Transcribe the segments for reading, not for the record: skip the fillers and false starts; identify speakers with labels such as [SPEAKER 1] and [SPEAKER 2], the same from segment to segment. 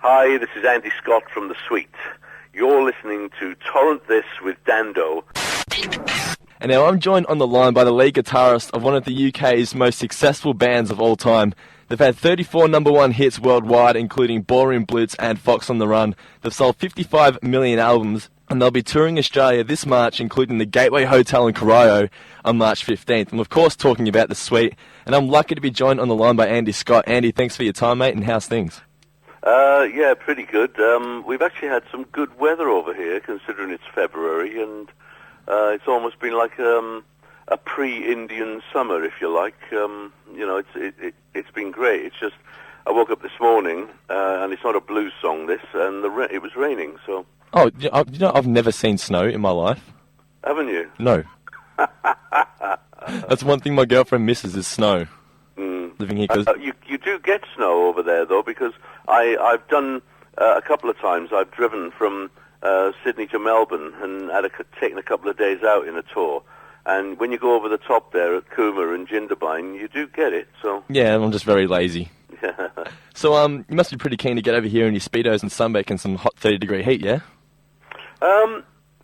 [SPEAKER 1] Hi, this is Andy Scott from The Suite. You're listening to Torrent This with Dando.
[SPEAKER 2] And now I'm joined on the line by the lead guitarist of one of the UK's most successful bands of all time. They've had 34 number one hits worldwide, including Ballroom Blitz and Fox on the Run. They've sold 55 million albums, and they'll be touring Australia this March, including the Gateway Hotel in Corio on March 15th. I'm, of course, talking about The Suite, and I'm lucky to be joined on the line by Andy Scott. Andy, thanks for your time, mate, and how's things?
[SPEAKER 1] Yeah, pretty good. We've actually had some good weather over here, considering it's February, and it's almost been like a pre-Indian summer, if you like. It's been great. It's just, I woke up this morning, and it's not a blues song, this, and it was raining, so...
[SPEAKER 2] Oh, I've never seen snow in my life.
[SPEAKER 1] Haven't you?
[SPEAKER 2] No. That's one thing my girlfriend misses is snow. Living here, cause...
[SPEAKER 1] you do get snow over there, though, because I've done a couple of times. I've driven from Sydney to Melbourne and taken a couple of days out in a tour. And when you go over the top there at Cooma and Jindabyne, you do get it. So
[SPEAKER 2] yeah, I'm just very lazy. So you must be pretty keen to get over here in your Speedos and sunbake in some hot 30-degree heat, yeah?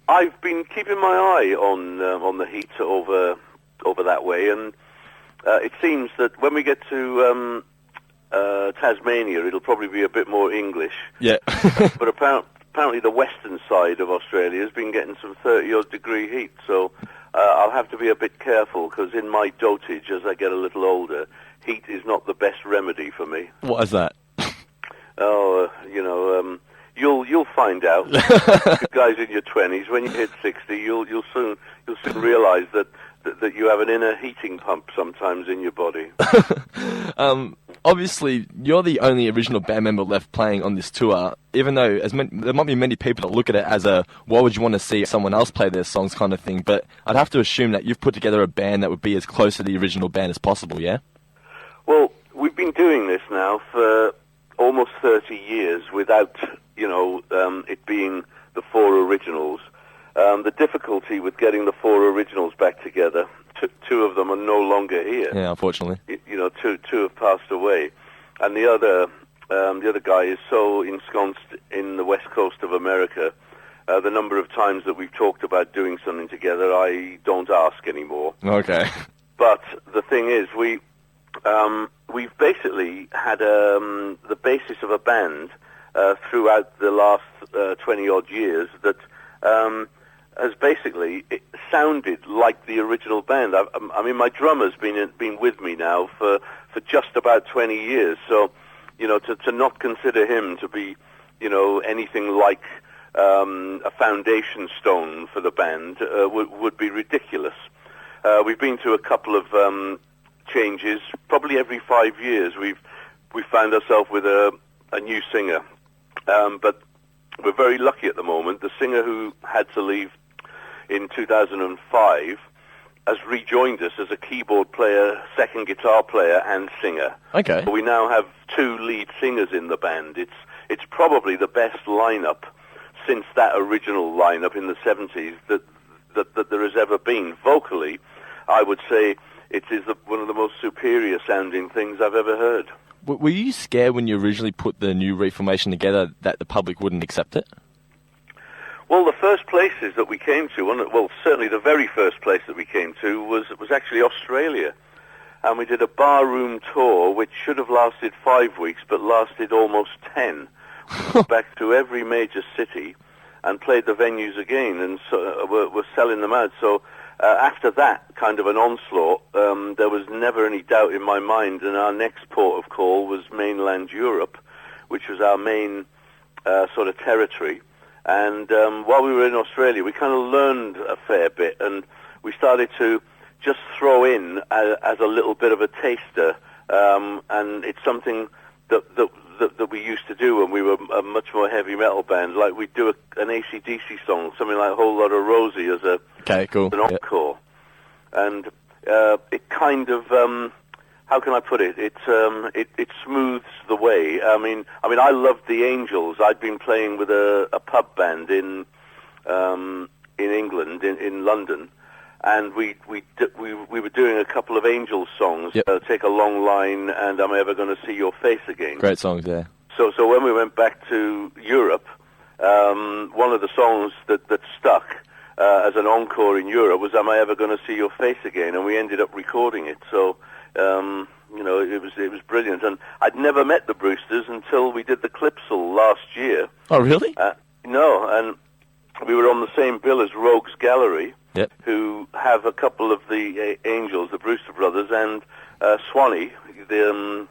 [SPEAKER 1] I've been keeping my eye on the heat over that way, and it seems that when we get to Tasmania, it'll probably be a bit more English.
[SPEAKER 2] Yeah.
[SPEAKER 1] But apparently the western side of Australia has been getting some 30-odd degree heat, so I'll have to be a bit careful, because in my dotage, as I get a little older, heat is not the best remedy for me.
[SPEAKER 2] What is that?
[SPEAKER 1] Oh, you'll find out. You guys in your 20s, when you hit 60, you'll soon realise that you have an inner heating pump sometimes in your body.
[SPEAKER 2] Obviously, you're the only original band member left playing on this tour, even though there might be many people that look at it as a, why would you want to see someone else play their songs kind of thing, but I'd have to assume that you've put together a band that would be as close to the original band as possible, yeah?
[SPEAKER 1] Well, we've been doing this now for almost 30 years without, it being the four originals. The difficulty with getting the four originals back together, two of them are no longer here.
[SPEAKER 2] Yeah, unfortunately.
[SPEAKER 1] Two have passed away, and the other guy is so ensconced in the west coast of America. The number of times that we've talked about doing something together, I don't ask anymore.
[SPEAKER 2] Okay. But
[SPEAKER 1] the thing is, we've basically had the basis of a band throughout the last 20-odd years that has basically sounded like the original band. I mean, my drummer's been with me now for just about 20 years, so, to not consider him to be, anything like a foundation stone for the band would be ridiculous. We've been to a couple of changes. Probably every 5 years we've found ourselves with a new singer. But we're very lucky at the moment. The singer who had to leave in 2005 has rejoined us as a keyboard player, second guitar player, and singer.
[SPEAKER 2] Okay.
[SPEAKER 1] So we now have two lead singers in the band. It's probably the best lineup since that original lineup in the 70s that there has ever been. Vocally, I would say it is one of the most superior sounding things I've ever heard.
[SPEAKER 2] Were you scared when you originally put the new reformation together that the public wouldn't accept it?
[SPEAKER 1] Well, the first places that we came to, certainly the very first place that we came to was actually Australia. And we did a barroom tour which should have lasted 5 weeks, but lasted almost 10. We went back to every major city and played the venues again, and so we're selling them out. So after that kind of an onslaught, there was never any doubt in my mind, and our next port of call was mainland Europe, which was our main sort of territory. And while we were in Australia, we kind of learned a fair bit, and we started to just throw in as a little bit of a taster, and it's something that we used to do when we were a much more heavy metal band. Like we'd do an AC/DC song, something like "Whole Lot of Rosie" as an encore, and it kind of how can I put it? It smooths the way. I mean, I loved the Angels. I'd been playing with a pub band in England, in London, and we were doing a couple of Angels songs.
[SPEAKER 2] Yep.
[SPEAKER 1] Take a Long Line and I'm Ever Gonna See Your Face Again.
[SPEAKER 2] Great songs, yeah.
[SPEAKER 1] So when we went back to Europe, one of the songs that stuck as an encore in Europe was "Am I Ever Gonna See Your Face Again?" and we ended up recording it. So it was brilliant. And I'd never met the Brewsters until we did the Clipsal last year.
[SPEAKER 2] Oh, really?
[SPEAKER 1] No, and we were on the same bill as Rogues Gallery,
[SPEAKER 2] Yep.
[SPEAKER 1] who have a couple of the Angels, the Brewster brothers, and Swanee, the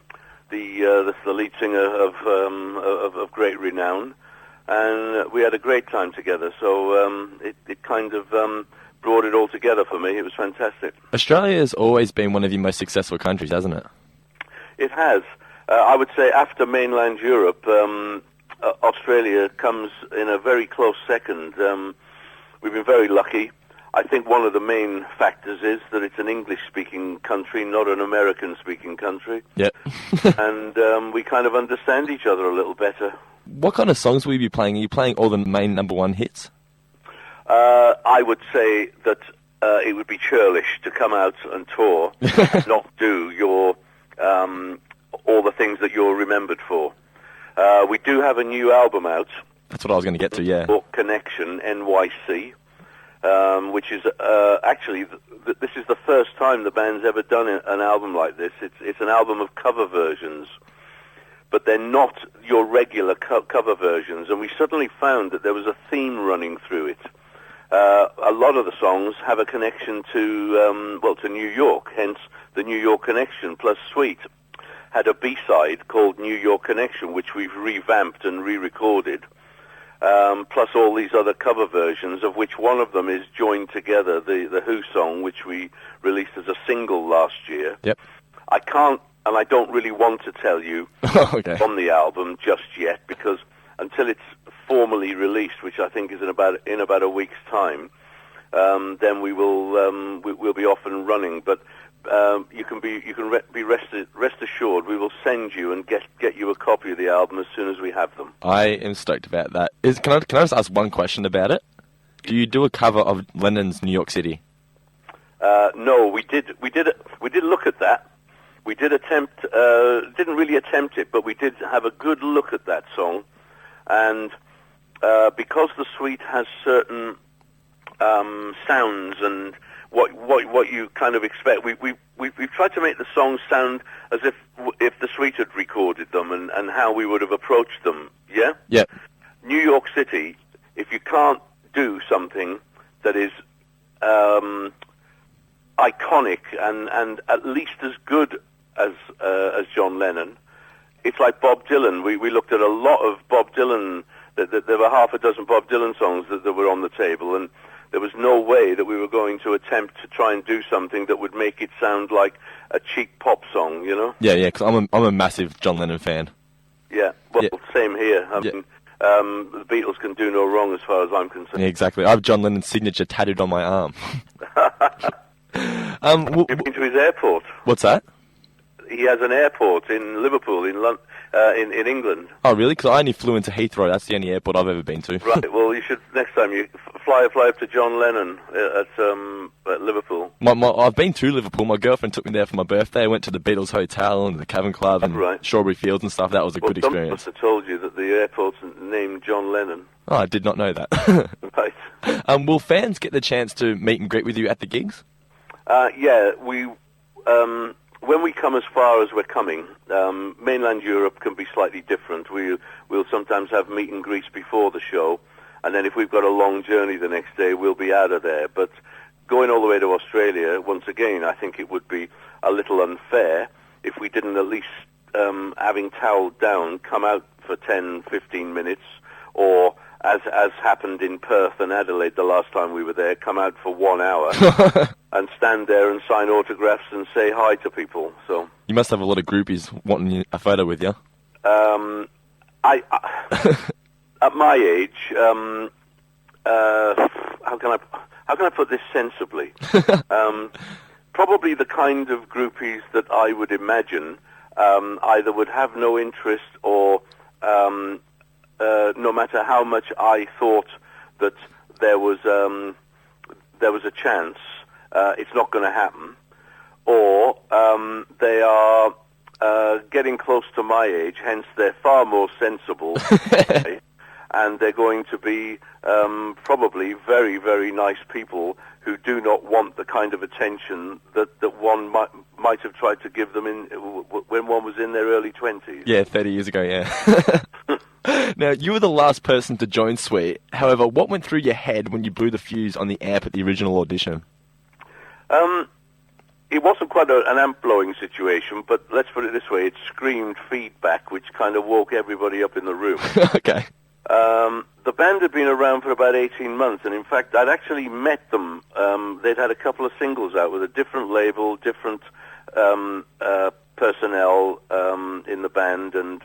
[SPEAKER 1] lead singer of great renown, and we had a great time together. So it kind of brought it all together for me. It was fantastic.
[SPEAKER 2] Australia has always been one of your most successful countries, hasn't it?
[SPEAKER 1] It has. I would say after mainland Europe, Australia comes in a very close second. We've been very lucky. I think one of the main factors is that it's an English-speaking country, not an American-speaking country.
[SPEAKER 2] Yep.
[SPEAKER 1] And we kind of understand each other a little better.
[SPEAKER 2] What kind of songs will you be playing? Are you playing all the main number one hits?
[SPEAKER 1] I would say that it would be churlish to come out and tour and not do your all the things that you're remembered for. We do have a new album out.
[SPEAKER 2] That's what I was going to get to, yeah.
[SPEAKER 1] Connection, NYC, which is actually, this is the first time the band's ever done an album like this. It's an album of cover versions, but they're not your regular cover versions, and we suddenly found that there was a theme running through it. A lot of the songs have a connection to New York, hence the New York Connection, plus Sweet had a B-side called New York Connection, which we've revamped and re-recorded, plus all these other cover versions, of which one of them is Joined Together, the Who song, which we released as a single last year.
[SPEAKER 2] Yep.
[SPEAKER 1] I can't, and I don't really want to tell you
[SPEAKER 2] okay.
[SPEAKER 1] on the album just yet, because until it's formally released, which I think is in about a week's time, then we'll be off and running. But you can be rest assured we will send you and get you a copy of the album as soon as we have them.
[SPEAKER 2] I am stoked about that. Can I just ask one question about it? Do you do a cover of Lennon's New York City?
[SPEAKER 1] No, we did look at that. We did attempt, didn't really attempt it, but we did have a good look at that song, and because the Suite has certain sounds and what you kind of expect, we've tried to make the songs sound as if the Suite had recorded them and how we would have approached them. Yeah.
[SPEAKER 2] Yeah.
[SPEAKER 1] New York City, if you can't do something that is iconic and at least as good as John Lennon, it's like Bob Dylan. We looked at a lot of Bob Dylan. There were half a dozen Bob Dylan songs that were on the table, and there was no way that we were going to attempt to try and do something that would make it sound like a cheap pop song, you know?
[SPEAKER 2] Yeah, because I'm a massive John Lennon fan.
[SPEAKER 1] Yeah, well,
[SPEAKER 2] yeah.
[SPEAKER 1] Same here. I mean, the Beatles can do no wrong as far as I'm concerned.
[SPEAKER 2] Yeah, exactly. I have John Lennon's signature tattooed on my arm.
[SPEAKER 1] You've been to his airport?
[SPEAKER 2] What's that?
[SPEAKER 1] He has an airport in Liverpool, in England.
[SPEAKER 2] Oh, really? Because I only flew into Heathrow. That's the only airport I've ever been to.
[SPEAKER 1] Right. Well, you should next time you fly up to John Lennon at Liverpool.
[SPEAKER 2] I've been to Liverpool. My girlfriend took me there for my birthday. I went to the Beatles Hotel and the Cavern Club and Strawberry Fields and stuff. That was a good experience.
[SPEAKER 1] Must have told you that the airport's named John Lennon.
[SPEAKER 2] Oh, I did not know that.
[SPEAKER 1] Right.
[SPEAKER 2] Will fans get the chance to meet and greet with you at the gigs?
[SPEAKER 1] Yeah, when we come as far as we're coming, mainland Europe can be slightly different. We'll sometimes have meet and greets before the show, and then if we've got a long journey the next day, we'll be out of there. But going all the way to Australia, once again, I think it would be a little unfair if we didn't at least, having toweled down, come out for 10, 15 minutes, or as happened in Perth and Adelaide the last time we were there, come out for 1 hour and stand there and sign autographs and say hi to people. So
[SPEAKER 2] you must have a lot of groupies wanting a photo with you.
[SPEAKER 1] I at my age, how can I put this sensibly? Probably the kind of groupies that I would imagine either would have no interest or no matter how much I thought that there was a chance, it's not going to happen, or they are getting close to my age, hence they're far more sensible. And they're going to be probably very, very nice people who do not want the kind of attention that one might have tried to give them when one was in their early 20s.
[SPEAKER 2] Yeah, 30 years ago, yeah. Now, you were the last person to join Sweet. However, what went through your head when you blew the fuse on the amp at the original audition?
[SPEAKER 1] It wasn't quite an amp-blowing situation, but let's put it this way, it screamed feedback, which kind of woke everybody up in the room.
[SPEAKER 2] Okay.
[SPEAKER 1] The band had been around for about 18 months, and in fact, I'd actually met them. They'd had a couple of singles out with a different label, different personnel in the band, and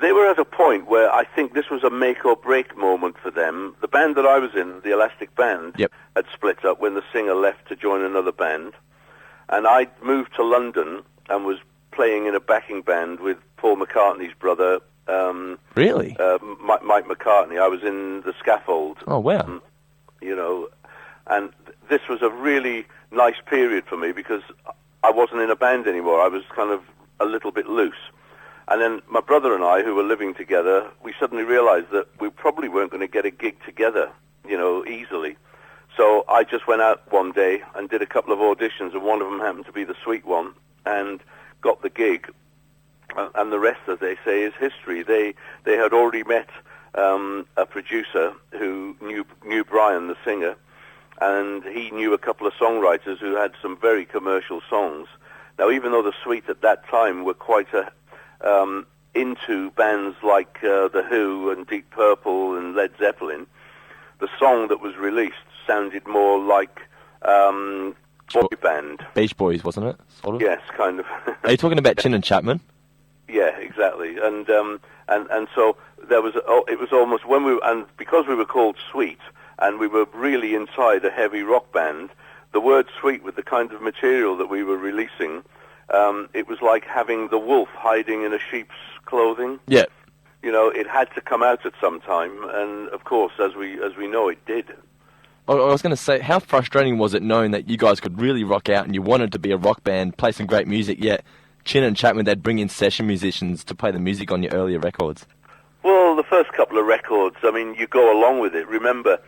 [SPEAKER 1] they were at a point where I think this was a make-or-break moment for them. The band that I was in, the Elastic Band, had split up when the singer left to join another band, and I moved to London and was playing in a backing band with Paul McCartney's brother,
[SPEAKER 2] really?
[SPEAKER 1] Mike McCartney. I was in the Scaffold.
[SPEAKER 2] Oh, wow.
[SPEAKER 1] And this was a really nice period for me because I wasn't in a band anymore. I was kind of a little bit loose. And then my brother and I, who were living together, we suddenly realized that we probably weren't going to get a gig together, easily. So I just went out one day and did a couple of auditions, and one of them happened to be the Sweet one, and got the gig. And the rest, as they say, is history. They had already met a producer who knew Brian, the singer, and he knew a couple of songwriters who had some very commercial songs. Now, even though the Sweet at that time were quite into bands like The Who and Deep Purple and Led Zeppelin, the song that was released sounded more like boy band.
[SPEAKER 2] Beach Boys, wasn't it? Sort of?
[SPEAKER 1] Yes, kind of.
[SPEAKER 2] Are you talking about Chin and Chapman?
[SPEAKER 1] Yeah, exactly. And so there was. It was almost because we were called Sweet, and we were really inside a heavy rock band. The word Sweet, with the kind of material that we were releasing, it was like having the wolf hiding in a sheep's clothing.
[SPEAKER 2] Yeah.
[SPEAKER 1] It had to come out at some time, and of course, as we know, it did.
[SPEAKER 2] I was going to say, how frustrating was it knowing that you guys could really rock out and you wanted to be a rock band, play some great music, yet Chin and Chapman, they'd bring in session musicians to play the music on your earlier records?
[SPEAKER 1] Well, the first couple of records, you go along with it. Remember,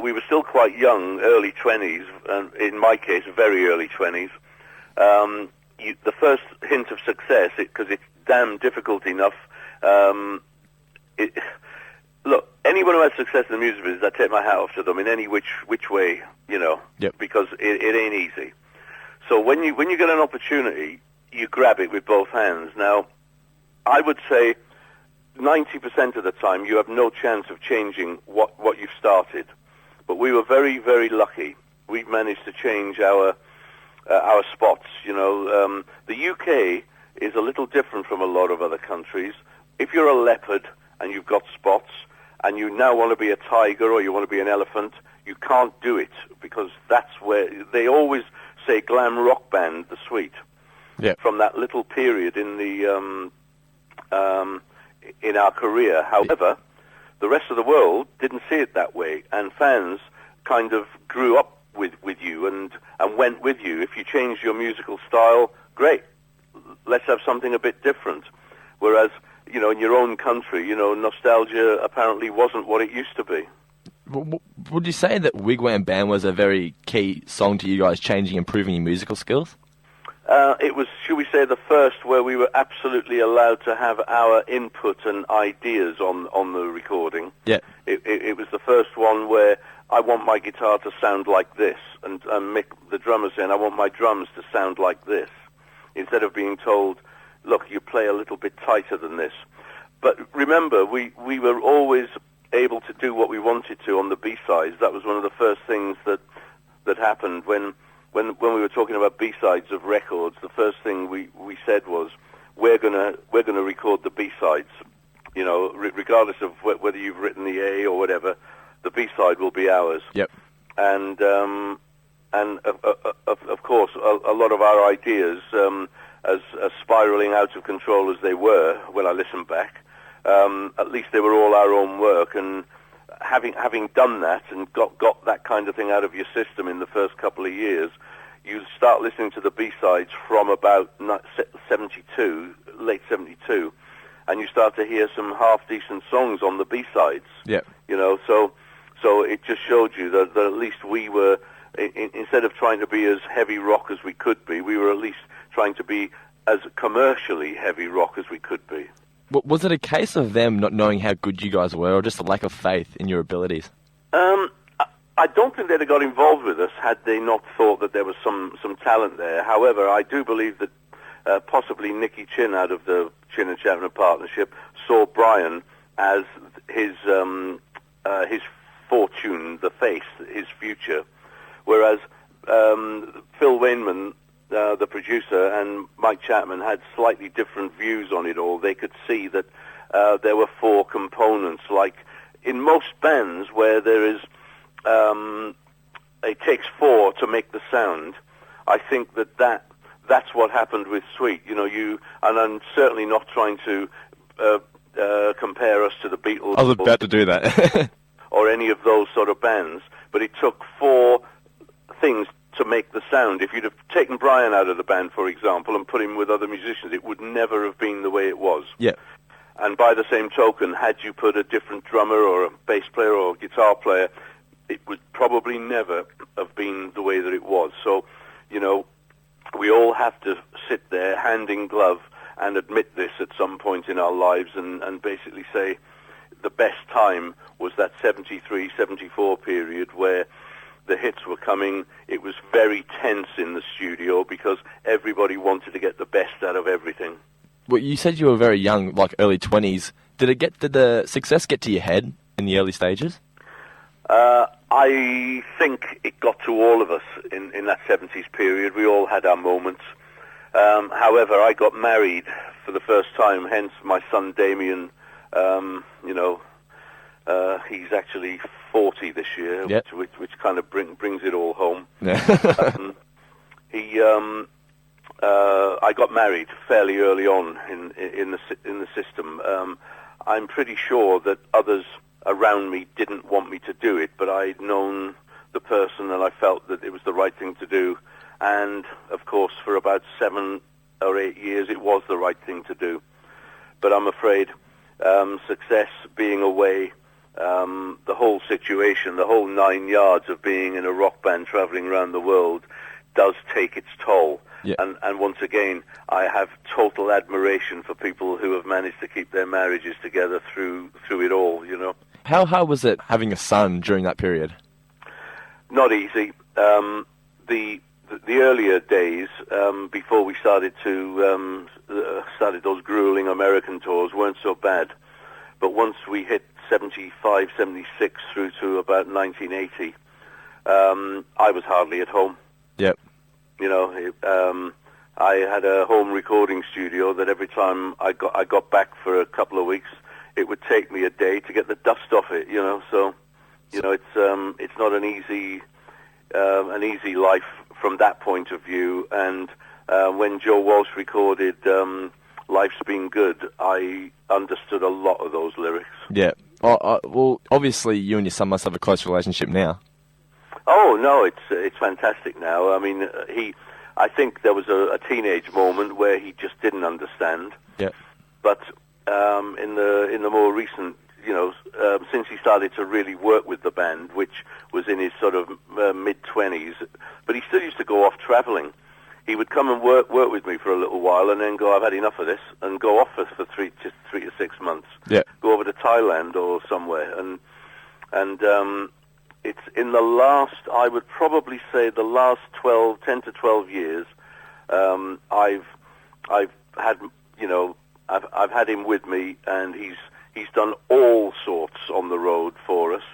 [SPEAKER 1] we were still quite young, early 20s, and in my case, very early 20s. The first hint of success, because it's damn difficult enough. Look, anyone who has success in the music business, I take my hat off to them in any which way, because it ain't easy. So when you get an opportunity, you grab it with both hands. Now, I would say 90% of the time you have no chance of changing what you've started. But we were very, very lucky. We managed to change our spots. The UK is a little different from a lot of other countries. If you're a leopard and you've got spots, and you now want to be a tiger or you want to be an elephant, you can't do it, because that's where they always say glam rock band, the Sweet.
[SPEAKER 2] Yeah. From
[SPEAKER 1] that little period in in our career. However, the rest of the world didn't see it that way, and fans kind of grew up with you and went with you. If you changed your musical style, great. Let's have something a bit different. Whereas, in your own country, nostalgia apparently wasn't what it used to be.
[SPEAKER 2] Would you say that Wigwam Band was a very key song to you guys changing, improving your musical skills?
[SPEAKER 1] It was, should we say, the first where we were absolutely allowed to have our input and ideas on the recording.
[SPEAKER 2] Yeah.
[SPEAKER 1] It was the first one where I want my guitar to sound like this, and Mick, the drummer, saying, I want my drums to sound like this, instead of being told, look, you play a little bit tighter than this. But remember, we were always able to do what we wanted to on the B-sides. That was one of the first things that happened when we were talking about B-sides of records. The first thing we said was, we're gonna record the B-sides. Regardless of whether you've written the A or whatever, the B-side will be ours.
[SPEAKER 2] Yep.
[SPEAKER 1] And of course, a lot of our ideas, as spiraling out of control as they were, when I listen back, at least they were all our own work. And having done that and got that kind of thing out of your system in the first couple of years, you start listening to the B-sides from about 72, late 72, and you start to hear some half-decent songs on the B-sides.
[SPEAKER 2] Yeah.
[SPEAKER 1] You know, so it just showed you that at least we were, instead of trying to be as heavy rock as we could be, we were at least trying to be as commercially heavy rock as we could be.
[SPEAKER 2] Was it a case of them not knowing how good you guys were, or just a lack of faith in your abilities?
[SPEAKER 1] I don't think they'd have got involved with us had they not thought that there was some talent there. However, I do believe that possibly Nicky Chin out of the Chin and Cheltenham partnership saw Brian as his fortune, the face, his future, whereas Phil Wainman, the producer, and Mike Chapman had slightly different views on it all. They could see that there were four components, like in most bands where there is it takes four to make the sound. I think that's what happened with Sweet. You know, and I'm certainly not trying to compare us to the Beatles.
[SPEAKER 2] I was about to do that.
[SPEAKER 1] or any of those sort of bands, but it took four things to make the sound. If you'd have taken Brian out of the band, for example, and put him with other musicians, it would never have been the way it was.
[SPEAKER 2] Yeah.
[SPEAKER 1] And by the same token, had you put a different drummer or a bass player or a guitar player, it would probably never have been the way that it was. So, you know, we all have to sit there hand in glove and admit this at some point in our lives and basically say the best time was that 73, 74 period where the hits were coming. It was very tense in the studio because everybody wanted to get the best out of everything.
[SPEAKER 2] Well, you said you were very young, like early 20s. Did the success get to your head in the early stages?
[SPEAKER 1] I think it got to all of us in that 70s period. We all had our moments. However, I got married for the first time, hence my son Damien. He's actually 40 this year,
[SPEAKER 2] yep.
[SPEAKER 1] which kind of brings it all home. I got married fairly early on in the system. I'm pretty sure that others around me didn't want me to do it, but I'd known the person and I felt that it was the right thing to do. And, of course, for about 7 or 8 years, it was the right thing to do. But I'm afraid success, being away, the whole situation, the whole 9 yards of being in a rock band traveling around the world does take its toll.
[SPEAKER 2] Yeah.
[SPEAKER 1] And once again, I have total admiration for people who have managed to keep their marriages together through it all, you know.
[SPEAKER 2] How hard was it having a son during that period?
[SPEAKER 1] Not easy. The earlier days, before we started those grueling American tours, weren't so bad. But once we hit 75, 76 through to about 1980, I was hardly at home.
[SPEAKER 2] Yep.
[SPEAKER 1] You know, I had a home recording studio that every time I got back for a couple of weeks, it would take me a day to get the dust off it. You know, so you know it's not an easy life from that point of view. And when Joe Walsh recorded "Life's Been Good," I understood a lot of those lyrics.
[SPEAKER 2] Yeah. Well, obviously, you and your son must have a close relationship now.
[SPEAKER 1] Oh no, it's fantastic now. I mean, I think there was a teenage moment where he just didn't understand.
[SPEAKER 2] Yeah.
[SPEAKER 1] But in the more recent, you know, since he started to really work with the band, which was in his sort of mid-20s, but he still used to go off traveling. He would come and work with me for a little while, and then go, "I've had enough of this," and go off for 3 to 6 months.
[SPEAKER 2] Yeah.
[SPEAKER 1] Go over to Thailand or somewhere, and it's in the last, I would probably say, the last 10 to 12 years, I've had, you know, I've had him with me, and he's done all sorts on the road for us,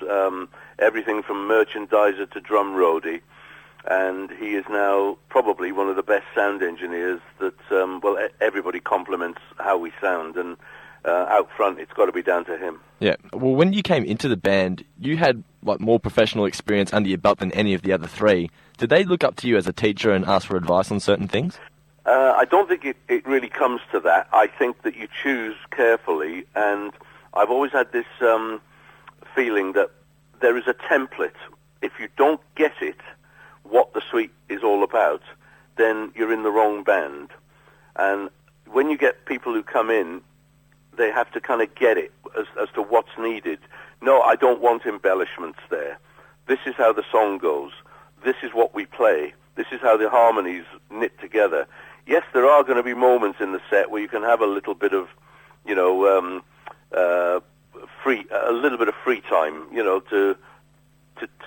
[SPEAKER 1] everything from merchandiser to drum roadie, and he is now probably one of the best sound engineers that, everybody compliments how we sound, and out front, it's got to be down to him.
[SPEAKER 2] Yeah. Well, when you came into the band, you had like more professional experience under your belt than any of the other three. Did they look up to you as a teacher and ask for advice on certain things?
[SPEAKER 1] I don't think it really comes to that. I think that you choose carefully, and I've always had this feeling that there is a template. If you don't get it what the suite is all about, then you're in the wrong band. And when you get people who come in, they have to kind of get it as to what's needed. No, I don't want embellishments there. This is how the song goes. This is what we play. This is how the harmonies knit together. Yes, there are going to be moments in the set where you can have a little bit of, a little bit of free time, to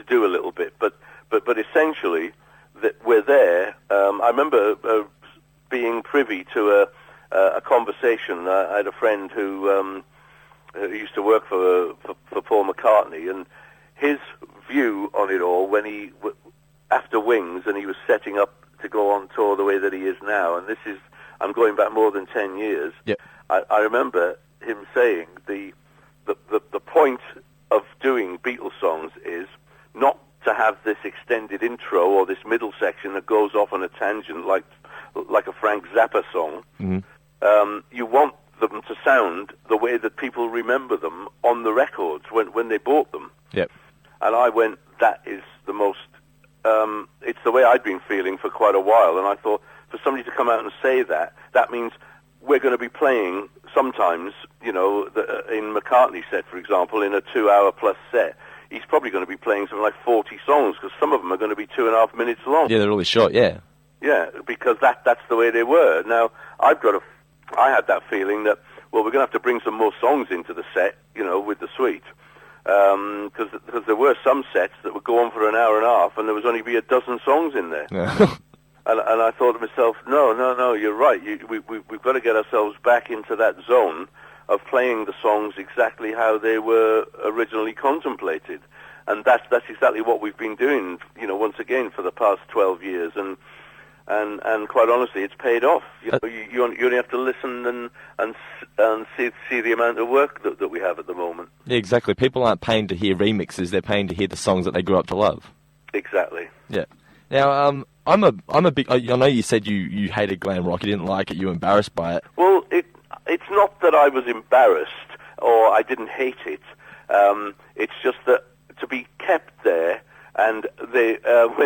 [SPEAKER 1] do a little bit. But essentially, that we're there. I remember being privy to a conversation. I had a friend who used to work for Paul McCartney, and his view on it all when after Wings, and he was setting up to go on tour the way that he is now, and I'm going back more than 10 years.
[SPEAKER 2] Yep.
[SPEAKER 1] I remember him saying the point of doing Beatles songs is not to have this extended intro or this middle section that goes off on a tangent like a Frank Zappa song.
[SPEAKER 2] Mm-hmm.
[SPEAKER 1] You want them to sound the way that people remember them on the records when they bought them.
[SPEAKER 2] Yep.
[SPEAKER 1] And I went, that is the most... it's the way I'd been feeling for quite a while, and I thought, for somebody to come out and say that means we're going to be playing sometimes, in McCartney's set, for example, in a 2-hour plus set, he's probably going to be playing something like 40 songs, because some of them are going to be 2.5 minutes long.
[SPEAKER 2] Yeah, they're really short, yeah.
[SPEAKER 1] Yeah, because that's the way they were. Now, I had that feeling that, well, we're going to have to bring some more songs into the set, with the suite. Because there were some sets that would go on for an hour and a half, and there was only be a dozen songs in there.
[SPEAKER 2] Yeah.
[SPEAKER 1] And I thought to myself, no, you're right. We've got to get ourselves back into that zone of playing the songs exactly how they were originally contemplated. And that's exactly what we've been doing, once again for the past 12 years. And quite honestly, it's paid off. You only have to listen and see the amount of work that we have at the moment.
[SPEAKER 2] Yeah, exactly. People aren't paying to hear remixes; they're paying to hear the songs that they grew up to love.
[SPEAKER 1] Exactly.
[SPEAKER 2] Yeah. Now, I'm a big. I know you said you hated glam rock. You didn't like it. You were embarrassed by it.
[SPEAKER 1] Well, it's not that I was embarrassed or I didn't hate it. It's just that to be kept there, and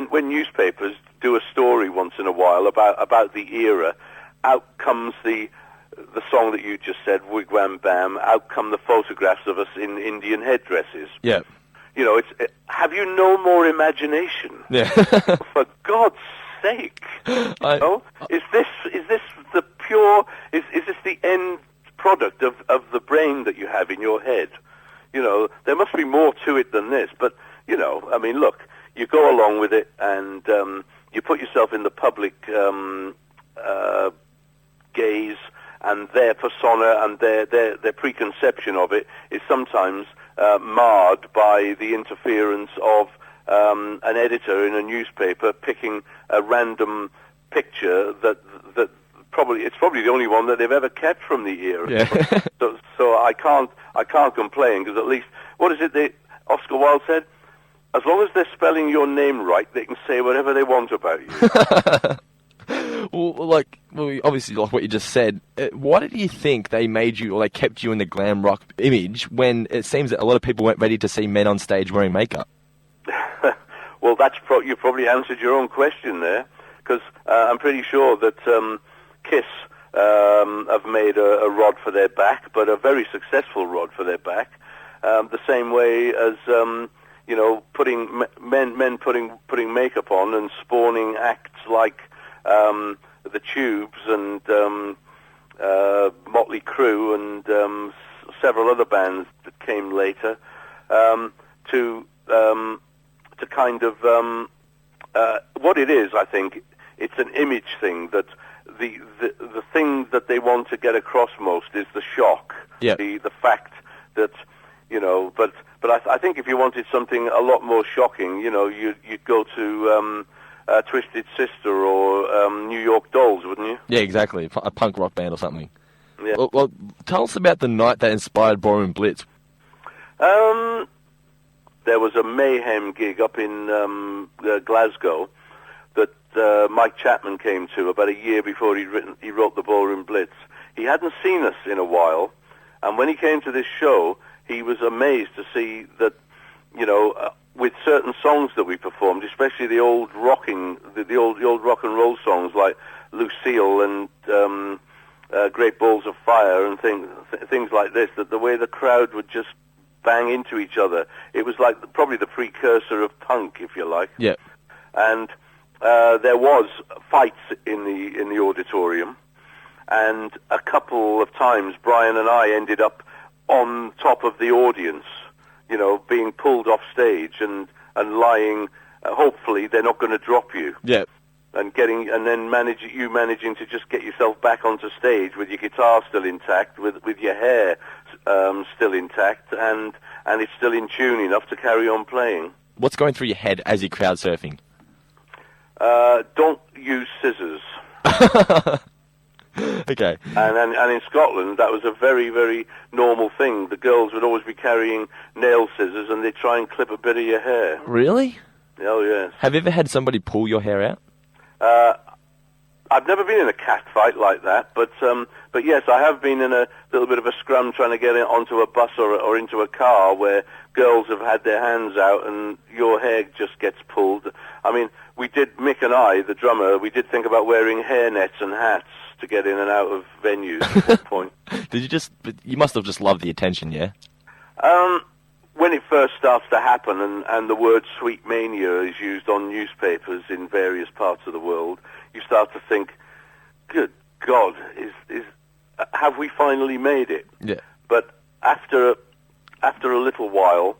[SPEAKER 1] when newspapers do a story once in a while about the era, out comes the song that you just said, Wigwam Bam, out come the photographs of us in Indian headdresses.
[SPEAKER 2] Yeah.
[SPEAKER 1] Have you no more imagination?
[SPEAKER 2] Yeah.
[SPEAKER 1] For God's sake. Is this the pure, is this the end product of the brain that you have in your head? There must be more to it than this, but, look, you go along with it, and you put yourself in the public gaze, and their persona and their preconception of it is sometimes marred by the interference of an editor in a newspaper picking a random picture that it's probably the only one that they've ever kept from the era.
[SPEAKER 2] Yeah.
[SPEAKER 1] so I can't complain, because at least, what is it that Oscar Wilde said? As long as they're spelling your name right, they can say whatever they want about you.
[SPEAKER 2] Well, obviously, like what you just said, why did you think they made you, or they kept you in the glam rock image when it seems that a lot of people weren't ready to see men on stage wearing makeup?
[SPEAKER 1] Well, you probably answered your own question there, because I'm pretty sure that Kiss have made a rod for their back, but a very successful rod for their back, the same way as putting men putting makeup on and spawning acts like the Tubes and Motley Crue and several other bands that came later to kind of what it is. I think it's an image thing, that the thing that they want to get across most is the shock, the fact that but I think if you wanted something a lot more shocking, you'd go to Twisted Sister or New York Dolls, wouldn't you?
[SPEAKER 2] Yeah, exactly. A punk rock band or something.
[SPEAKER 1] Yeah.
[SPEAKER 2] Well, tell us about the night that inspired Ballroom Blitz.
[SPEAKER 1] There was a Mayhem gig up in Glasgow that Mike Chapman came to about a year before he wrote the Ballroom Blitz. He hadn't seen us in a while, and when he came to this show, he was amazed to see that, with certain songs that we performed, especially the old rock and roll songs like Lucille and Great Balls of Fire and things like this, that the way the crowd would just bang into each other, it was like probably the precursor of punk, if you like.
[SPEAKER 2] Yeah.
[SPEAKER 1] And there was fights in the auditorium, and a couple of times Brian and I ended up on top of the audience, being pulled off stage and lying. Hopefully, they're not going to drop you.
[SPEAKER 2] Yeah.
[SPEAKER 1] And then managing to just get yourself back onto stage with your guitar still intact, with your hair still intact, and it's still in tune enough to carry on playing.
[SPEAKER 2] What's going through your head as you're crowd surfing?
[SPEAKER 1] Don't use scissors.
[SPEAKER 2] Okay.
[SPEAKER 1] And in Scotland, that was a very, very normal thing. The girls would always be carrying nail scissors, and they'd try and clip a bit of your hair.
[SPEAKER 2] Really?
[SPEAKER 1] Oh, yes.
[SPEAKER 2] Have you ever had somebody pull your hair out?
[SPEAKER 1] I've never been in a cat fight like that, but yes, I have been in a little bit of a scrum trying to get onto a bus or into a car where girls have had their hands out and your hair just gets pulled. I mean, Mick and I, the drummer, we did think about wearing hairnets and hats to get in and out of venues at one point.
[SPEAKER 2] You must have just loved the attention, yeah?
[SPEAKER 1] When it first starts to happen and the word Sweet Mania is used on newspapers in various parts of the world, you start to think, good God, have we finally made it?
[SPEAKER 2] Yeah.
[SPEAKER 1] But after a little while,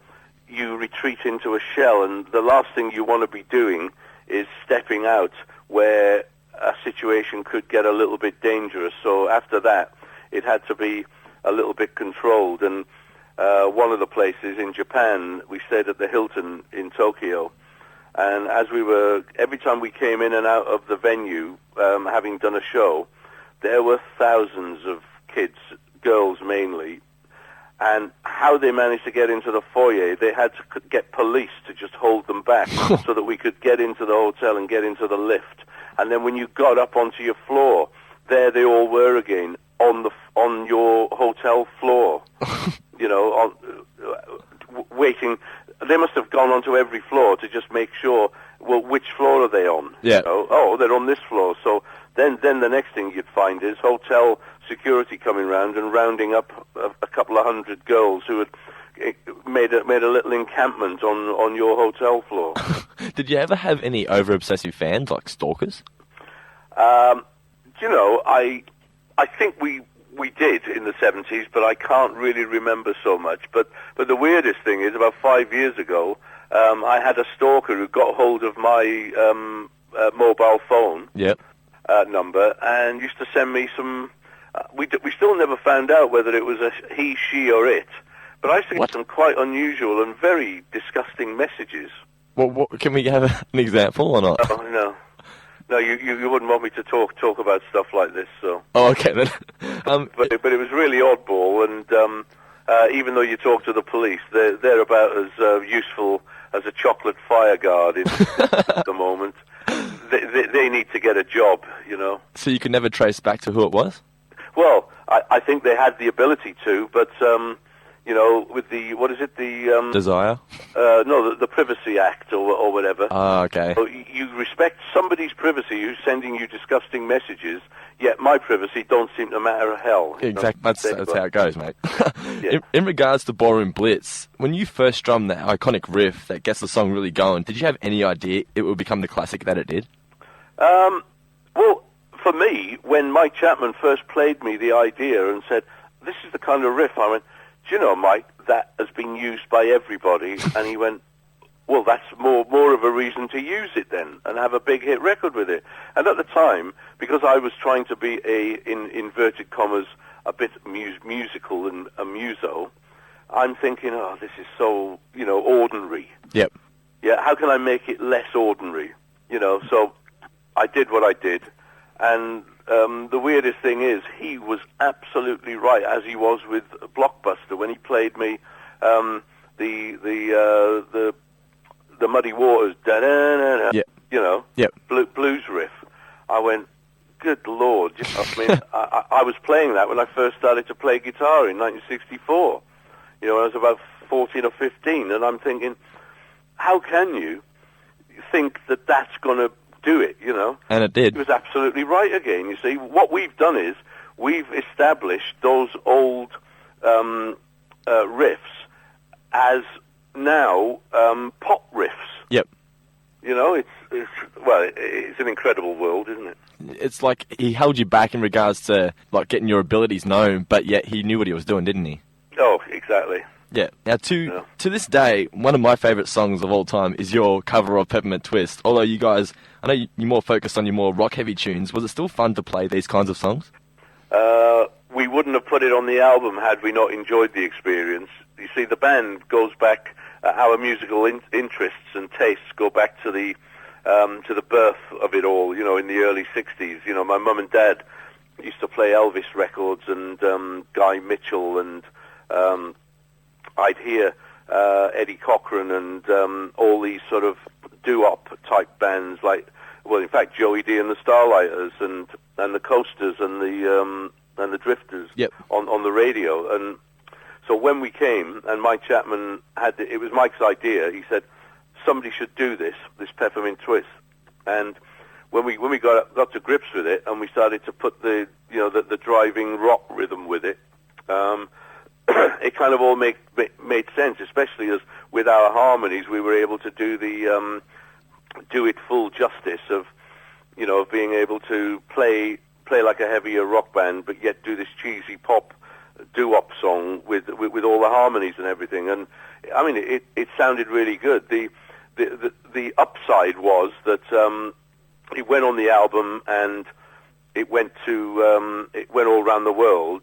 [SPEAKER 1] you retreat into a shell, and the last thing you want to be doing is stepping out where a situation could get a little bit dangerous. So after that, it had to be a little bit controlled. And one of the places in Japan, we stayed at the Hilton in Tokyo. And every time we came in and out of the venue, having done a show, there were thousands of kids, girls mainly. And how they managed to get into the foyer, they had to get police to just hold them back so that we could get into the hotel and get into the lift. And then when you got up onto your floor, there they all were again on your hotel floor, waiting. They must have gone onto every floor to just make sure, well, which floor are they on?
[SPEAKER 2] Yeah.
[SPEAKER 1] Oh, they're on this floor. So then the next thing you'd find is hotel security coming round and rounding up a couple of hundred girls who had made a little encampment on your hotel floor.
[SPEAKER 2] Did you ever have any over-obsessive fans, like stalkers?
[SPEAKER 1] I think we did in the 70s, but I can't really remember so much. But the weirdest thing is, about 5 years ago, I had a stalker who got hold of my mobile phone number and used to send me some... we still never found out whether it was a he, she, or it. But I used to get some quite unusual and very disgusting messages.
[SPEAKER 2] Well, can we have an example or not?
[SPEAKER 1] Oh, no. No, you wouldn't want me to talk about stuff like this, so...
[SPEAKER 2] Oh, okay, then.
[SPEAKER 1] But it was really oddball, and even though you talk to the police, they're about as useful as a chocolate fire guard at the moment. They need to get a job,
[SPEAKER 2] So you could never trace back to who it was?
[SPEAKER 1] Well, I think they had the ability to, but... with the, what is it, the...
[SPEAKER 2] Desire?
[SPEAKER 1] No, the Privacy Act or whatever.
[SPEAKER 2] Ah, okay.
[SPEAKER 1] So you respect somebody's privacy who's sending you disgusting messages, yet my privacy don't seem to matter a hell.
[SPEAKER 2] Exactly. That's how it goes, mate.
[SPEAKER 1] Yeah.
[SPEAKER 2] In regards to Ballroom Blitz, when you first strummed that iconic riff that gets the song really going, did you have any idea it would become the classic that it did?
[SPEAKER 1] Well, for me, when Mike Chapman first played me the idea and said, this is the kind of riff, I went... Do you know, Mike, that has been used by everybody? And he went, well, that's more of a reason to use it then and have a big hit record with it. And at the time, because I was trying to be in inverted commas, a bit musical and a muso, I'm thinking, oh, this is so, ordinary.
[SPEAKER 2] Yep.
[SPEAKER 1] Yeah, how can I make it less ordinary? So I did what I did. And the weirdest thing is, he was absolutely right, as he was with Blockbuster when he played me the Muddy Waters, blues riff. I went, good Lord! I was playing that when I first started to play guitar in 1964. I was about 14 or 15, and I'm thinking, how can you think that that's going to do it, you know?
[SPEAKER 2] And it did.
[SPEAKER 1] He was absolutely right again. You see, what we've done is we've established those old riffs as now pop riffs.
[SPEAKER 2] Yep.
[SPEAKER 1] You know, it's an incredible world, isn't it?
[SPEAKER 2] It's like he held you back in regards to like getting your abilities known, but yet he knew what he was doing, didn't he?
[SPEAKER 1] Oh, exactly.
[SPEAKER 2] Yeah. Now, to this day, one of my favourite songs of all time is your cover of Peppermint Twist. Although you guys, I know you're more focused on your more rock-heavy tunes. Was it still fun to play these kinds of songs?
[SPEAKER 1] We wouldn't have put it on the album had we not enjoyed the experience. You see, the band goes back, our musical interests and tastes go back to the birth of it all, you know, in the early 60s. You know, my mum and dad used to play Elvis records and Guy Mitchell, and I'd hear Eddie Cochran and all these sort of doo-wop type bands, like, well, in fact, Joey D and the Starlighters and the Coasters and the Drifters.
[SPEAKER 2] Yep.
[SPEAKER 1] on the radio. And so when we came, and Mike Chapman it was Mike's idea. He said somebody should do this Peppermint Twist. And when we got to grips with it, and we started to put the driving rock rhythm with it, it kind of all made sense. Especially as with our harmonies, we were able to do it full justice of being able to play like a heavier rock band, but yet do this cheesy pop doo-wop song with all the harmonies and everything. And I mean, it sounded really good. The upside was that it went on the album, and it went all around the world.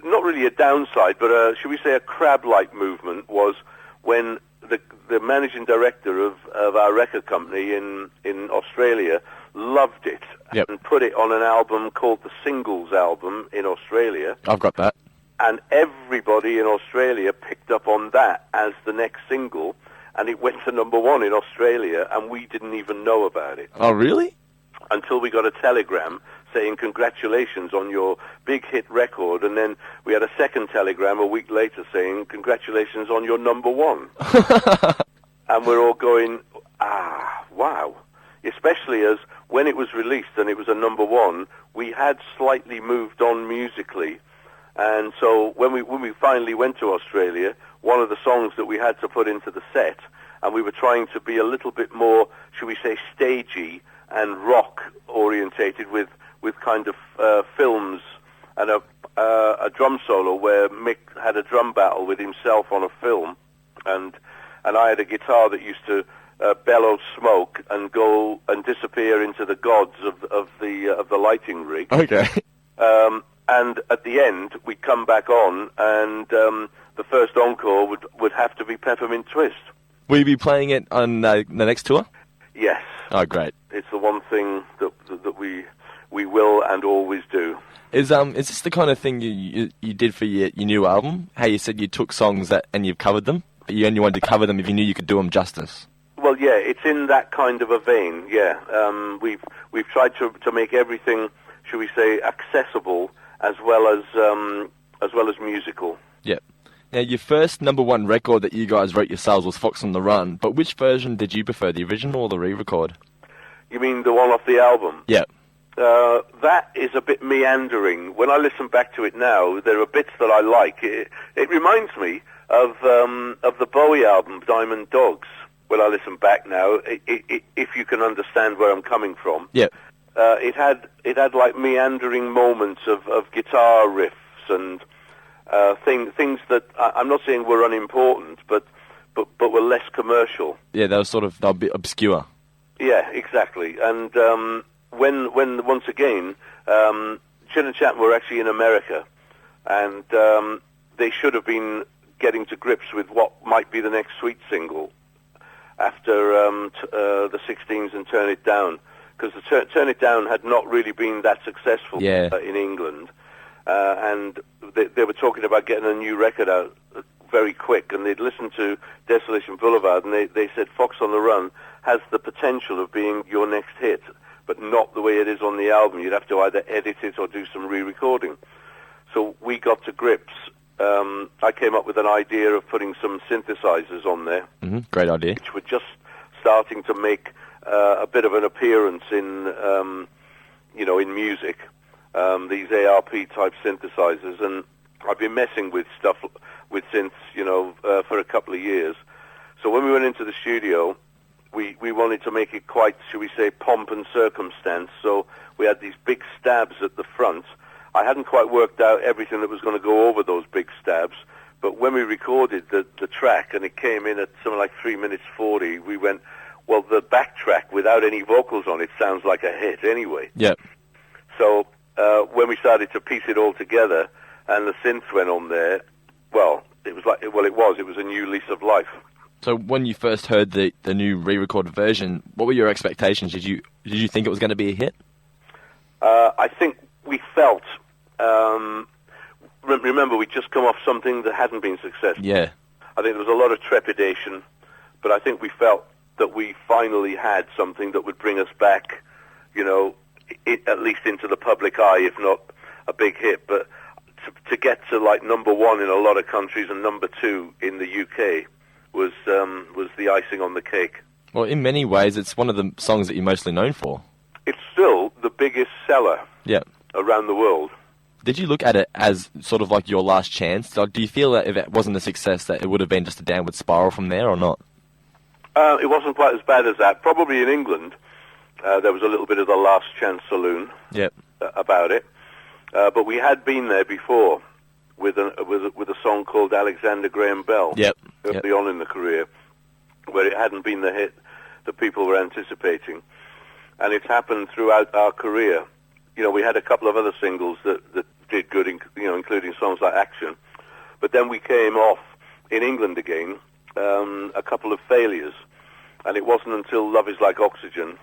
[SPEAKER 1] Not really a downside, but should we say a crab-like movement was when the managing director of our record company in Australia loved it.
[SPEAKER 2] Yep.
[SPEAKER 1] And put it on an album called the Singles album in Australia.
[SPEAKER 2] I've got that.
[SPEAKER 1] And everybody in Australia picked up on that as the next single, and it went to number 1 in Australia, and we didn't even know about it.
[SPEAKER 2] Oh, really?
[SPEAKER 1] Until we got a telegram saying congratulations on your big hit record, and then we had a second telegram a week later saying congratulations on your number 1. And we're all going, wow. Especially as when it was released and it was a number 1, we had slightly moved on musically. And so when we finally went to Australia, one of the songs that we had to put into the set, and we were trying to be a little bit more, should we say, stagey and rock orientated with kind of films and a drum solo where Mick had a drum battle with himself on a film, and I had a guitar that used to bellow smoke and go and disappear into the gods of the lighting rig.
[SPEAKER 2] Okay.
[SPEAKER 1] And at the end, we'd come back on, and the first encore would have to be Peppermint Twist.
[SPEAKER 2] Will you be playing it on the next tour?
[SPEAKER 1] Yes.
[SPEAKER 2] Oh, great.
[SPEAKER 1] It's the one thing that we will and always do.
[SPEAKER 2] Is this the kind of thing you did for your new album? How you said you took songs and you've covered them, but you only wanted to cover them if you knew you could do them justice? Well,
[SPEAKER 1] yeah, it's in that kind of a vein. Yeah, we've tried to make everything, should we say, accessible as well as musical.
[SPEAKER 2] Yep. Now, your first number 1 record that you guys wrote yourselves was Fox on the Run, but which version did you prefer, the original or the re-record?
[SPEAKER 1] You mean the one off the album?
[SPEAKER 2] Yeah.
[SPEAKER 1] That is a bit meandering. When I listen back to it now, there are bits that I like. It reminds me of the Bowie album, Diamond Dogs. When I listen back now, if you can understand where I'm coming from.
[SPEAKER 2] Yeah.
[SPEAKER 1] It had like meandering moments of guitar riffs and things that I'm not saying were unimportant, but were less commercial.
[SPEAKER 2] Yeah, they were a bit obscure.
[SPEAKER 1] Yeah, exactly. And when once again, Chin and Chapman were actually in America, and they should have been getting to grips with what might be the next Sweet single after the 16s and Turn It Down, because the Turn It Down had not really been that successful in England, and they were talking about getting a new record out very quick, and they'd listened to Desolation Boulevard, and they said Fox on the Run has the potential of being your next hit, but not the way it is on the album. You'd have to either edit it or do some re-recording. So we got to grips I came up with an idea of putting some synthesizers on there.
[SPEAKER 2] Mm-hmm. Great idea.
[SPEAKER 1] Which were just starting to make a bit of an appearance in, in music. These ARP-type synthesizers, and I've been messing with stuff with synths, for a couple of years. So when we went into the studio, we wanted to make it quite, shall we say, pomp and circumstance. So we had these big stabs at the front. I hadn't quite worked out everything that was going to go over those big stabs, but when we recorded the track and it came in at something like 3 minutes 40, we went, well, the backtrack without any vocals on it sounds like a hit anyway.
[SPEAKER 2] Yeah.
[SPEAKER 1] So when we started to piece it all together and the synths went on there, it was a new lease of life.
[SPEAKER 2] So when you first heard the new re-recorded version, what were your expectations? Did you think it was going to be a hit?
[SPEAKER 1] I think we felt. Remember, we'd just come off something that hadn't been successful.
[SPEAKER 2] Yeah.
[SPEAKER 1] I think there was a lot of trepidation, but I think we felt that we finally had something that would bring us back, at least into the public eye, if not a big hit. But to get to like number one in a lot of countries and number two in the UK was the icing on the cake.
[SPEAKER 2] Well, in many ways, it's one of the songs that you're mostly known for.
[SPEAKER 1] It's still the biggest seller around the world.
[SPEAKER 2] Did you look at it as sort of like your last chance? Do you feel that if it wasn't a success, that it would have been just a downward spiral from there, or not?
[SPEAKER 1] It wasn't quite as bad as that. Probably in England, there was a little bit of the last chance saloon about it. But we had been there before with a song called Alexander Graham Bell early on in the career, where it hadn't been the hit that people were anticipating. And it's happened throughout our career. We had a couple of other singles that did good, including songs like Action. But then we came off in England again, a couple of failures. And it wasn't until Love Is Like Oxygen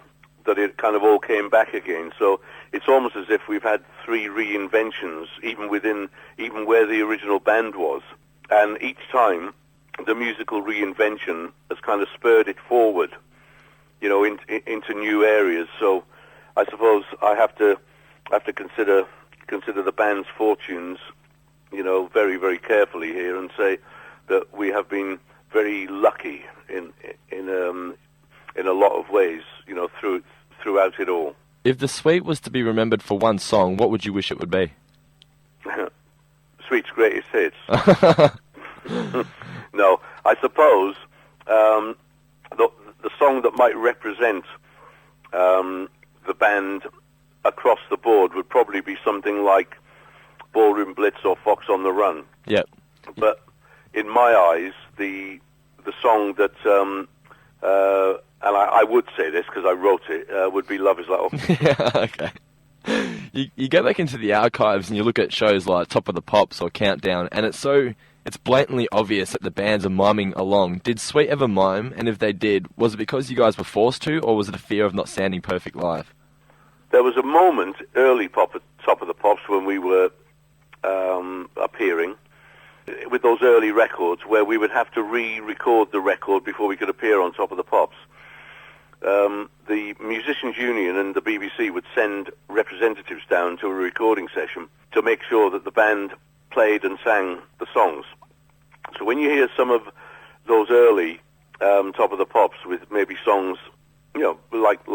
[SPEAKER 1] that it kind of all came back again. So it's almost as if we've had three reinventions, even where the original band was. And each time, the musical reinvention has kind of spurred it forward, into new areas. So I suppose I have to consider the band's fortunes, very, very carefully here, and say that we have been very lucky in a lot of ways, throughout it all.
[SPEAKER 2] If the Suite was to be remembered for one song, what would you wish it would be?
[SPEAKER 1] Sweet's greatest hits. No, I suppose the song that might represent the band across the board would probably be something like Ballroom Blitz or Fox on the Run.
[SPEAKER 2] Yep.
[SPEAKER 1] But in my eyes, the song that, and I would say this because I wrote it, would be Love Is Like Oxygen.
[SPEAKER 2] Yeah, okay. You go back into the archives and you look at shows like Top of the Pops or Countdown, and it's blatantly obvious that the bands are miming along. Did Sweet ever mime? And if they did, was it because you guys were forced to, or was it a fear of not sounding perfect live?
[SPEAKER 1] There was a moment early Top of the Pops when we were appearing with those early records where we would have to re-record the record before we could appear on Top of the Pops. The Musicians Union and the BBC would send representatives down to a recording session to make sure that the band played and sang the songs. So when you hear some of those early Top of the Pops with maybe songs, like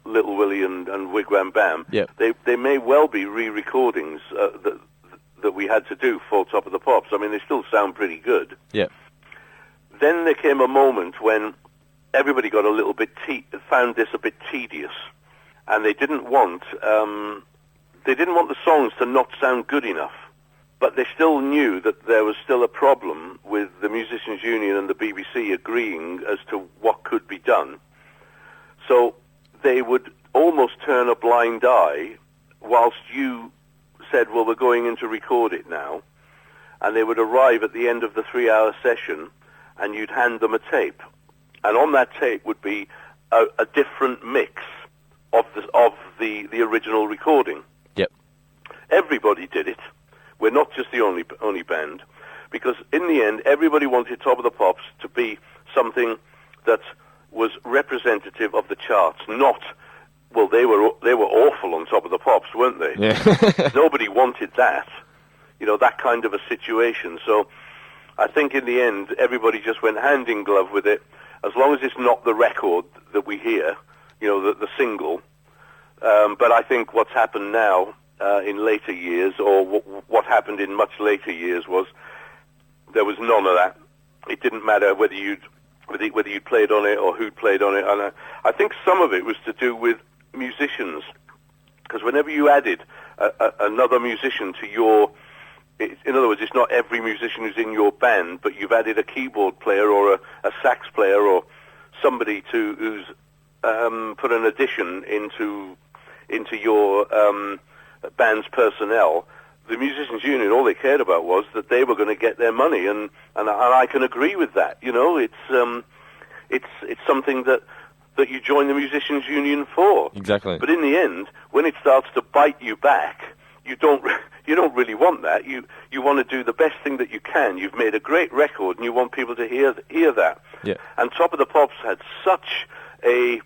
[SPEAKER 1] Little Willie and Wigwam Bam, they may well be re-recordings that we had to do for Top of the Pops. I mean, they still sound pretty good. Yeah. Then there came a moment when everybody got a little bit found this a bit tedious, and they didn't want the songs to not sound good enough. But they still knew that there was still a problem with the Musicians Union and the BBC agreeing as to what could be done. So they would almost turn a blind eye whilst you said, well, we're going in to record it now. And they would arrive at the end of the 3-hour session and you'd hand them a tape. And on that tape would be a different mix of the original recording. Yep. Everybody did it. We're not just the only band, because in the end, everybody wanted Top of the Pops to be something that was representative of the charts. Not, well, they were awful on Top of the Pops, weren't they? Yeah. Nobody wanted that. that kind of a situation. So I think in the end, everybody just went hand in glove with it, as long as it's not the record that we hear, the single. But I think what's happened now in later years, or what happened in much later years, was there was none of that. It didn't matter whether you'd played on it or who'd played on it. And I think some of it was to do with musicians, because whenever you added another musician to your... In other words, it's not every musician who's in your band, but you've added a keyboard player or a sax player or somebody who's put an addition into your band's personnel. The Musicians Union, all they cared about was that they were going to get their money, and I can agree with that. It's something that you join the Musicians Union for.
[SPEAKER 2] Exactly.
[SPEAKER 1] But in the end, when it starts to bite you back, you don't really want that. You want to do the best thing that you can. You've made a great record, and you want people to hear that.
[SPEAKER 2] Yeah.
[SPEAKER 1] And Top of the Pops had such a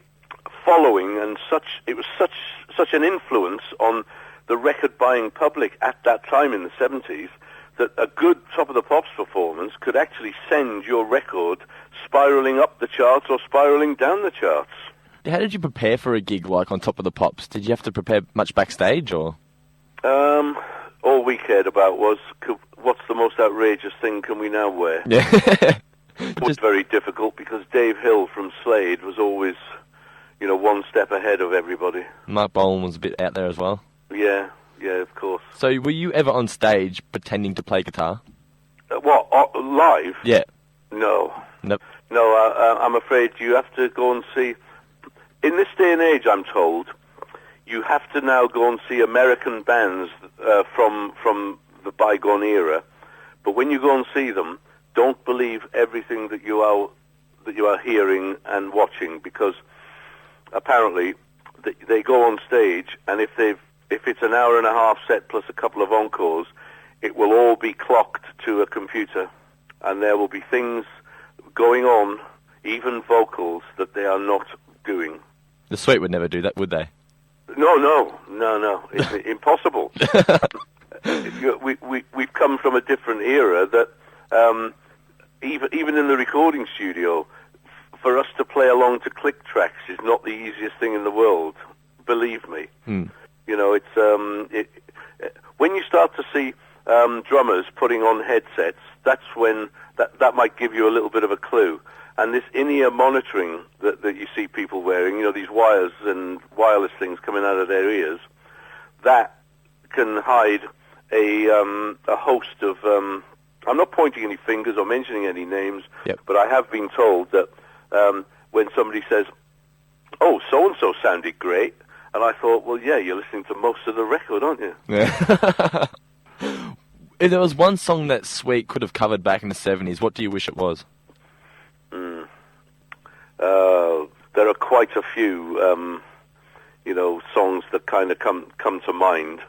[SPEAKER 1] following, and it was such an influence on the record-buying public at that time in the 70s, that a good Top of the Pops performance could actually send your record spiraling up the charts or spiraling down the charts.
[SPEAKER 2] How did you prepare for a gig like on Top of the Pops? Did you have to prepare much backstage, or...?
[SPEAKER 1] All we cared about was, what's the most outrageous thing can we now wear?
[SPEAKER 2] Yeah.
[SPEAKER 1] It was very difficult because Dave Hill from Slade was always, one step ahead of everybody.
[SPEAKER 2] Mark Bolan was a bit out there as well.
[SPEAKER 1] Yeah, of course.
[SPEAKER 2] So were you ever on stage pretending to play guitar?
[SPEAKER 1] What, live?
[SPEAKER 2] Yeah.
[SPEAKER 1] No.
[SPEAKER 2] Nope.
[SPEAKER 1] No, I'm afraid you have to go and see... In this day and age, I'm told, you have to now go and see American bands from the bygone era. But when you go and see them, don't believe everything that you are hearing and watching, because apparently they go on stage, and if it's an hour and a half set plus a couple of encores, it will all be clocked to a computer, and there will be things going on, even vocals, that they are not doing.
[SPEAKER 2] The Sweet would never do that, would they?
[SPEAKER 1] No. It's impossible. We've come from a different era that even in the recording studio, for us to play along to click tracks is not the easiest thing in the world. Believe me. It's when you start to see drummers putting on headsets, that's when that might give you a little bit of a clue. And this in-ear monitoring that you see people wearing, these wires and wireless things coming out of their ears, that can hide a host of... I'm not pointing any fingers or mentioning any names,
[SPEAKER 2] yep.
[SPEAKER 1] But I have been told that when somebody says, "Oh, so-and-so sounded great," and I thought, well, yeah, you're listening to most of the record, aren't you?
[SPEAKER 2] Yeah. If there was one song that Sweet could have covered back in the 70s, what do you wish it was?
[SPEAKER 1] There are quite a few, songs that kind of come to mind.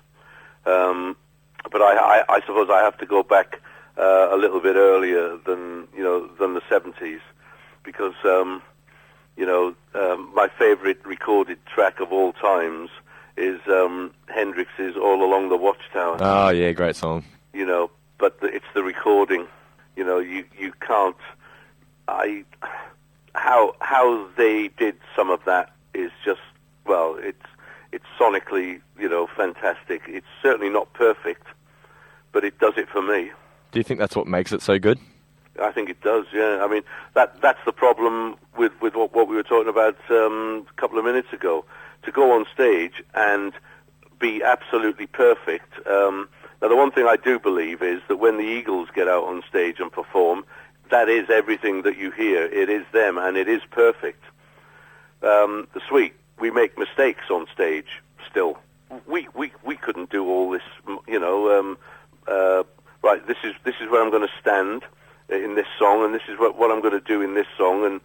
[SPEAKER 1] But I suppose I have to go back a little bit earlier than the 70s, because my favourite recorded track of all times is Hendrix's "All Along the Watchtower."
[SPEAKER 2] Oh yeah, great song.
[SPEAKER 1] But it's the recording. You can't. How they did some of that is just, well, it's sonically, fantastic. It's certainly not perfect, but it does it for me.
[SPEAKER 2] Do you think that's what makes it so good?
[SPEAKER 1] I think it does, yeah. I mean, that's the problem with what we were talking about a couple of minutes ago. To go on stage and be absolutely perfect. Now, the one thing I do believe is that when the Eagles get out on stage and perform, that is everything that you hear. It is them, and it is perfect. The Sweet, we make mistakes on stage still. We couldn't do all this, right, this is where I'm going to stand in this song, and this is what I'm going to do in this song, and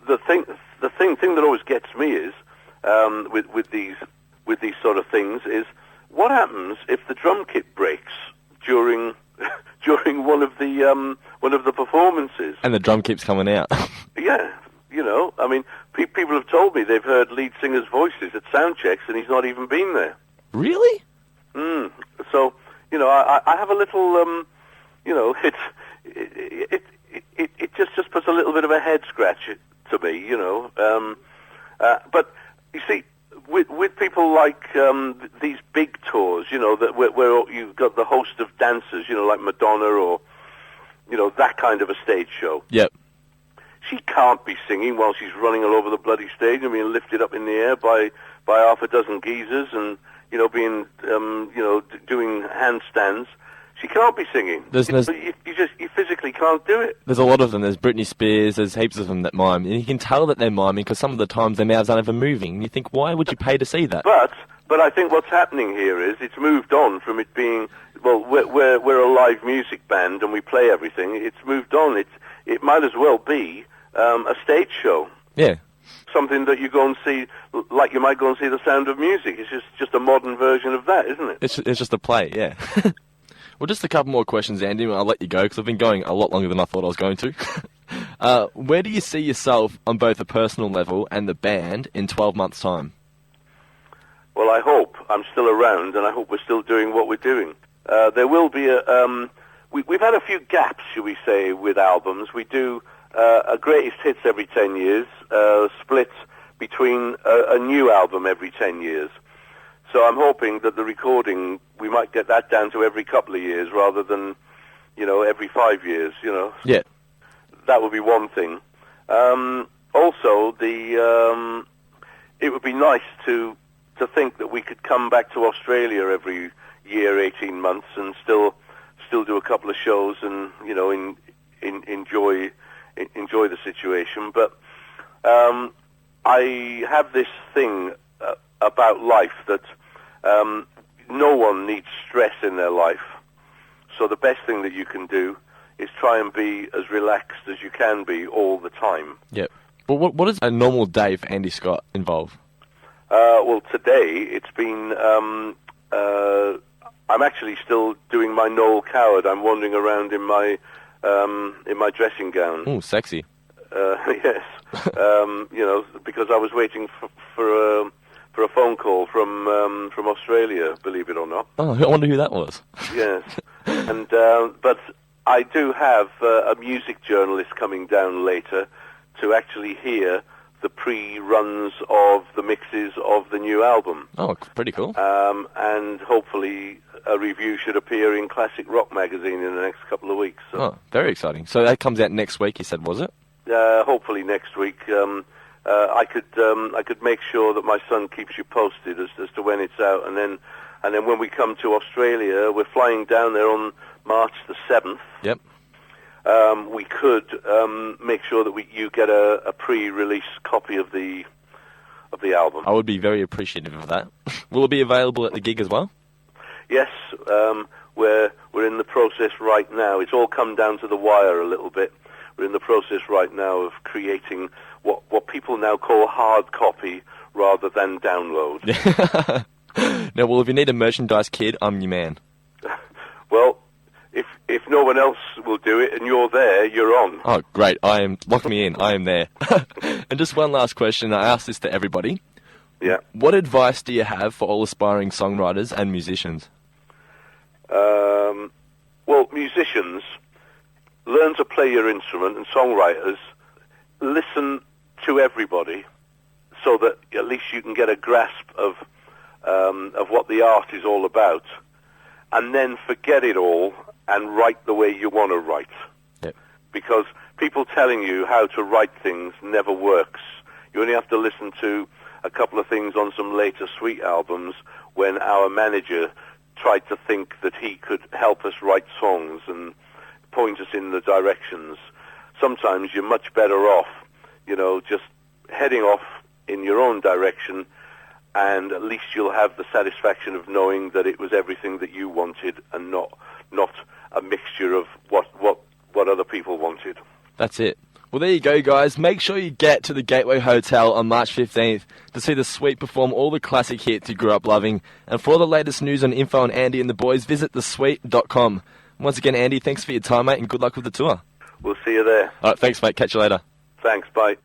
[SPEAKER 1] the thing that always gets me is with these sort of things is, what happens if the drum kit breaks during one of the performances,
[SPEAKER 2] and the drum keeps coming out?
[SPEAKER 1] Yeah, I mean, people have told me they've heard lead singers' voices at sound checks, and he's not even been there.
[SPEAKER 2] Really?
[SPEAKER 1] So, I have a little, it just puts a little bit of a head scratch to me, but you see, with people like these big tours, that where you've got the host of dancers, like Madonna or, that kind of a stage show.
[SPEAKER 2] Yep.
[SPEAKER 1] She can't be singing while she's running all over the bloody stage and being lifted up in the air by half a dozen geezers and, being, doing handstands. She can't be singing. You physically can't do it.
[SPEAKER 2] There's a lot of them. There's Britney Spears. There's heaps of them that mime, and you can tell that they're miming because some of the times their mouths aren't even moving. And you think, why would you pay to see that?
[SPEAKER 1] But I think what's happening here is it's moved on from it being, well, we're a live music band and we play everything. It's moved on. It might as well be a stage show.
[SPEAKER 2] Yeah.
[SPEAKER 1] Something that you go and see, like you might go and see The Sound of Music. It's just a modern version of that, isn't it?
[SPEAKER 2] It's just a play, yeah. Well, just a couple more questions, Andy, and I'll let you go, because I've been going a lot longer than I thought I was going to. Where do you see yourself on both a personal level and the band in 12 months' time?
[SPEAKER 1] Well, I hope I'm still around, and I hope we're still doing what we're doing. There will be we've had a few gaps, shall we say, with albums. We do a greatest hits every 10 years, split between a new album every 10 years. So I'm hoping that the recording, we might get that down to every couple of years rather than, every 5 years,
[SPEAKER 2] Yeah.
[SPEAKER 1] That would be one thing. Also, it would be nice to think that we could come back to Australia every year, 18 months, and still do a couple of shows and, enjoy the situation. But I have this thing about life that no one needs stress in their life. So the best thing that you can do is try and be as relaxed as you can be all the time.
[SPEAKER 2] Yep. But what does a normal day for Andy Scott involve?
[SPEAKER 1] Well, today it's been... I'm actually still doing my Noel Coward. I'm wandering around in my dressing gown.
[SPEAKER 2] Ooh, sexy.
[SPEAKER 1] Yes. Because I was waiting for a phone call from Australia, believe it or not.
[SPEAKER 2] Oh, I wonder who that was.
[SPEAKER 1] Yes. And but I do have a music journalist coming down later to actually hear the pre-runs of the mixes of the new album.
[SPEAKER 2] Oh, pretty cool.
[SPEAKER 1] And hopefully a review should appear in Classic Rock magazine in the next couple of weeks. So.
[SPEAKER 2] Oh, very exciting. So that comes out next week, you said, was it?
[SPEAKER 1] Hopefully next week. I could make sure that my son keeps you posted as to when it's out, and then when we come to Australia, we're flying down there on March the 7th.
[SPEAKER 2] Yep.
[SPEAKER 1] We could make sure that you get a pre-release copy of the album.
[SPEAKER 2] I would be very appreciative of that. Will it be available at the gig as well?
[SPEAKER 1] Yes, we're in the process right now. It's all come down to the wire a little bit. We're in the process right now of creating what people now call hard copy rather than download.
[SPEAKER 2] Now, well, if you need a merchandise kid, I'm your man.
[SPEAKER 1] Well, if no one else will do it and you're there, you're on.
[SPEAKER 2] Oh, great. Lock me in. I am there. And just one last question. I ask this to everybody.
[SPEAKER 1] Yeah.
[SPEAKER 2] What advice do you have for all aspiring songwriters and musicians?
[SPEAKER 1] Well, musicians, learn to play your instrument, and songwriters, listen to everybody so that at least you can get a grasp of what the art is all about, and then forget it all and write the way you want to write.
[SPEAKER 2] Yep. Because
[SPEAKER 1] people telling you how to write things never works. You only have to listen to a couple of things on some later Sweet albums when our manager tried to think that he could help us write songs and point us in the directions. Sometimes you're much better off, just heading off in your own direction, and at least you'll have the satisfaction of knowing that it was everything that you wanted and not a mixture of what other people wanted.
[SPEAKER 2] That's it. Well, there you go, guys. Make sure you get to the Gateway Hotel on March 15th to see the Sweet perform all the classic hits you grew up loving. And for all the latest news and info on Andy and the boys, visit thesweet.com. Once again, Andy, thanks for your time, mate, and good luck with the tour.
[SPEAKER 1] We'll see you there.
[SPEAKER 2] All right, thanks, mate. Catch you later.
[SPEAKER 1] Thanks, bye.